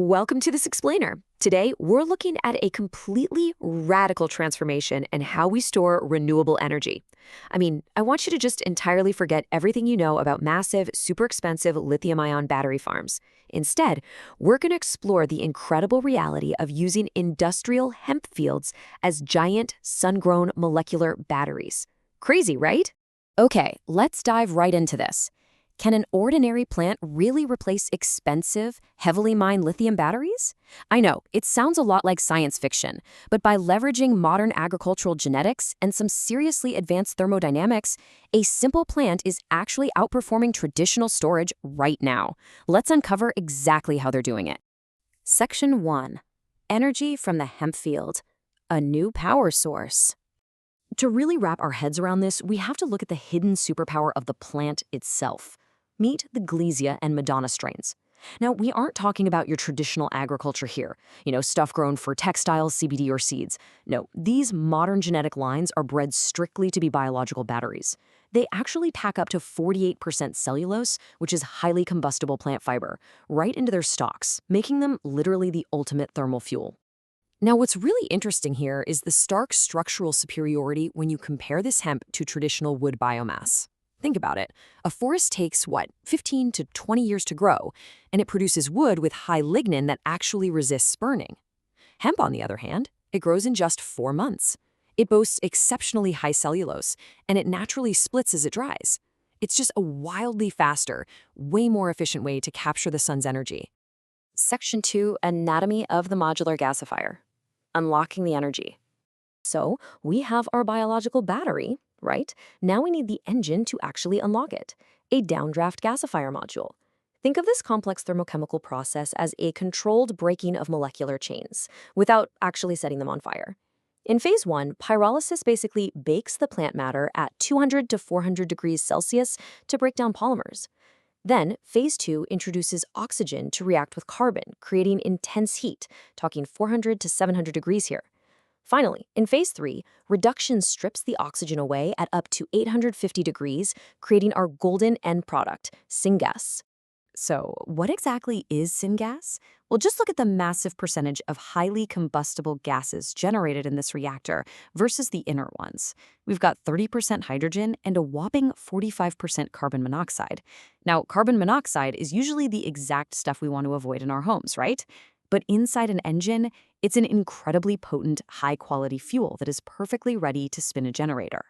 Welcome to this explainer. Today, we're looking at a completely radical transformation in how we store renewable energy. I want you to just entirely forget everything you know about massive, super expensive lithium-ion battery farms. Instead, we're going to explore the incredible reality of using industrial hemp fields as giant, sun-grown molecular batteries. Crazy, right? Okay, let's dive right into this. Can an ordinary plant really replace expensive, heavily mined lithium batteries? I know, it sounds a lot like science fiction, but by leveraging modern agricultural genetics and some seriously advanced thermodynamics, a simple plant is actually outperforming traditional storage right now. Let's uncover exactly how they're doing it. Section 1. Energy from the hemp field. A new power source. To really wrap our heads around this, we have to look at the hidden superpower of the plant itself. Meet the Glesia and Medana strains. Now, we aren't talking about your traditional agriculture here, stuff grown for textiles, CBD, or seeds. No, these modern genetic lines are bred strictly to be biological batteries. They actually pack up to 48% cellulose, which is highly combustible plant fiber, right into their stalks, making them literally the ultimate thermal fuel. Now, what's really interesting here is the stark structural superiority when you compare this hemp to traditional wood biomass. Think about it. A forest takes, 15 to 20 years to grow, and it produces wood with high lignin that actually resists burning. Hemp, on the other hand, it grows in just 4 months. It boasts exceptionally high cellulose, and it naturally splits as it dries. It's just a wildly faster, way more efficient way to capture the sun's energy. Section 2, Anatomy of the Modular Gasifier. Unlocking the energy. So, we have our biological battery, right? Now we need the engine to actually unlock it, a downdraft gasifier module. Think of this complex thermochemical process as a controlled breaking of molecular chains, without actually setting them on fire. In phase 1, pyrolysis basically bakes the plant matter at 200 to 400 degrees Celsius to break down polymers. Then, phase 2 introduces oxygen to react with carbon, creating intense heat, talking 400 to 700 degrees here. Finally, in phase 3, reduction strips the oxygen away at up to 850 degrees, creating our golden end product, syngas. So, what exactly is syngas? Well, just look at the massive percentage of highly combustible gases generated in this reactor versus the inner ones. We've got 30% hydrogen and a whopping 45% carbon monoxide. Now, carbon monoxide is usually the exact stuff we want to avoid in our homes, right? But inside an engine, it's an incredibly potent, high-quality fuel that is perfectly ready to spin a generator.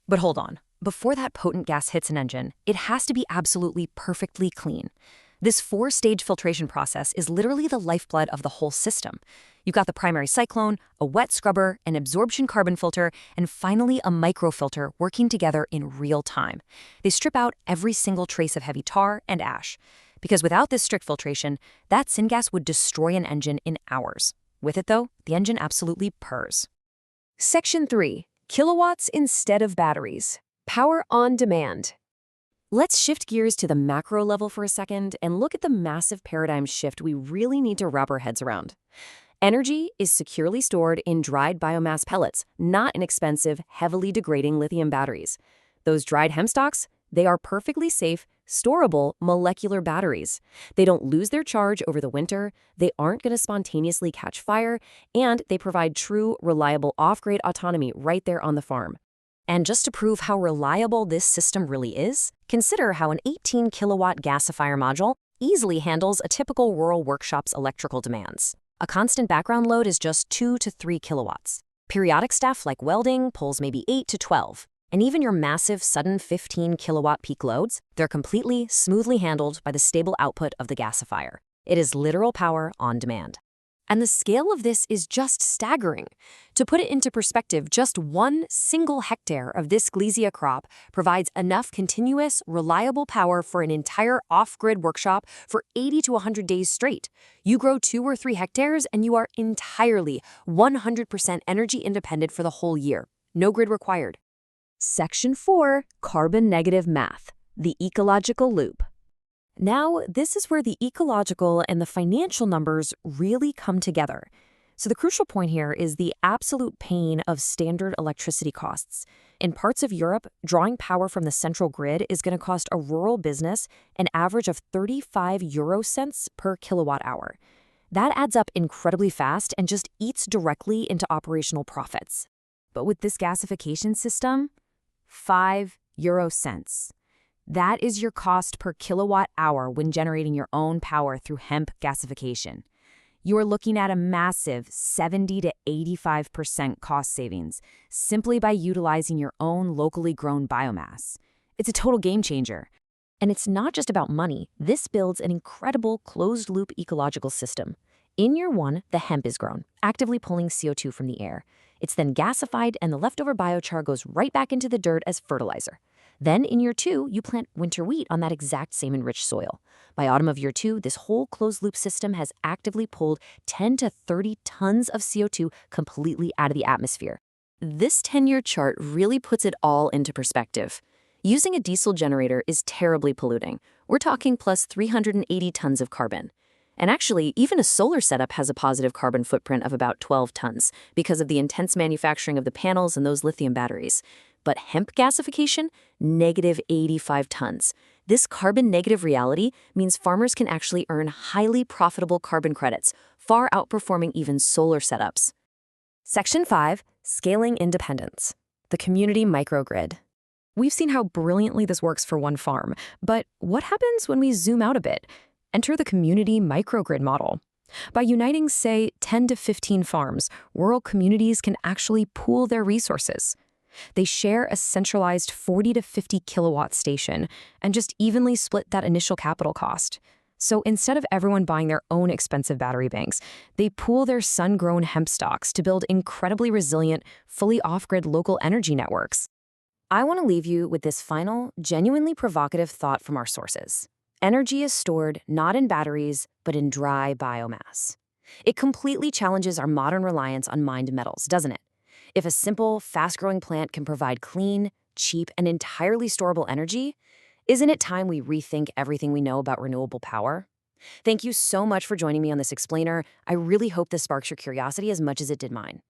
But hold on. Before that potent gas hits an engine, it has to be absolutely perfectly clean. This 4-stage filtration process is literally the lifeblood of the whole system. You've got the primary cyclone, a wet scrubber, an absorption carbon filter, and finally a microfilter working together in real time. They strip out every single trace of heavy tar and ash. Because without this strict filtration, that syngas would destroy an engine in hours. With it, though, the engine absolutely purrs. Section 3. Kilowatts instead of batteries. Power on demand. Let's shift gears to the macro level for a second and look at the massive paradigm shift we really need to wrap our heads around. Energy is securely stored in dried biomass pellets, not in expensive, heavily degrading lithium batteries. Those dried hemp stalks, they are perfectly safe, storable molecular batteries. They don't lose their charge over the winter, they aren't going to spontaneously catch fire, and they provide true, reliable off-grid autonomy right there on the farm. And just to prove how reliable this system really is, consider how an 18-kilowatt gasifier module easily handles a typical rural workshop's electrical demands. A constant background load is just 2 to 3 kilowatts. Periodic stuff like welding pulls maybe 8 to 12. And even your massive, sudden 15-kilowatt peak loads, they're completely, smoothly handled by the stable output of the gasifier. It is literal power on demand. And the scale of this is just staggering. To put it into perspective, just 1 single hectare of this Glesia crop provides enough continuous, reliable power for an entire off-grid workshop for 80 to 100 days straight. You grow 2 or 3 hectares and you are entirely 100% energy independent for the whole year. No grid required. Section 4, Carbon Negative Math, the ecological loop. Now, this is where the ecological and the financial numbers really come together. So the crucial point here is the absolute pain of standard electricity costs. In parts of Europe, drawing power from the central grid is going to cost a rural business an average of 35 euro cents per kilowatt hour. That adds up incredibly fast and just eats directly into operational profits. But with this gasification system, 5 euro cents. That is your cost per kilowatt hour when generating your own power through hemp gasification. You are looking at a massive 70 to 85% cost savings simply by utilizing your own locally grown biomass. It's a total game changer. And it's not just about money. This builds an incredible closed-loop ecological system. In year one, the hemp is grown, actively pulling CO2 from the air. It's then gasified, and the leftover biochar goes right back into the dirt as fertilizer. Then, in year two, you plant winter wheat on that exact same enriched soil. By autumn of year two, this whole closed-loop system has actively pulled 10 to 30 tons of CO2 completely out of the atmosphere. This 10-year chart really puts it all into perspective. Using a diesel generator is terribly polluting. We're talking plus 380 tons of carbon. And actually, even a solar setup has a positive carbon footprint of about 12 tons because of the intense manufacturing of the panels and those lithium batteries. But hemp gasification, negative 85 tons. This carbon-negative reality means farmers can actually earn highly profitable carbon credits, far outperforming even solar setups. Section 5, Scaling Independence. The community microgrid. We've seen how brilliantly this works for one farm, but what happens when we zoom out a bit? Enter the community microgrid model. By uniting, say, 10 to 15 farms, rural communities can actually pool their resources. They share a centralized 40 to 50 kilowatt station and just evenly split that initial capital cost. So instead of everyone buying their own expensive battery banks, they pool their sun-grown hemp stocks to build incredibly resilient, fully off-grid local energy networks. I want to leave you with this final, genuinely provocative thought from our sources. Energy is stored not in batteries, but in dry biomass. It completely challenges our modern reliance on mined metals, doesn't it? If a simple, fast-growing plant can provide clean, cheap, and entirely storable energy, isn't it time we rethink everything we know about renewable power? Thank you so much for joining me on this explainer. I really hope this sparks your curiosity as much as it did mine.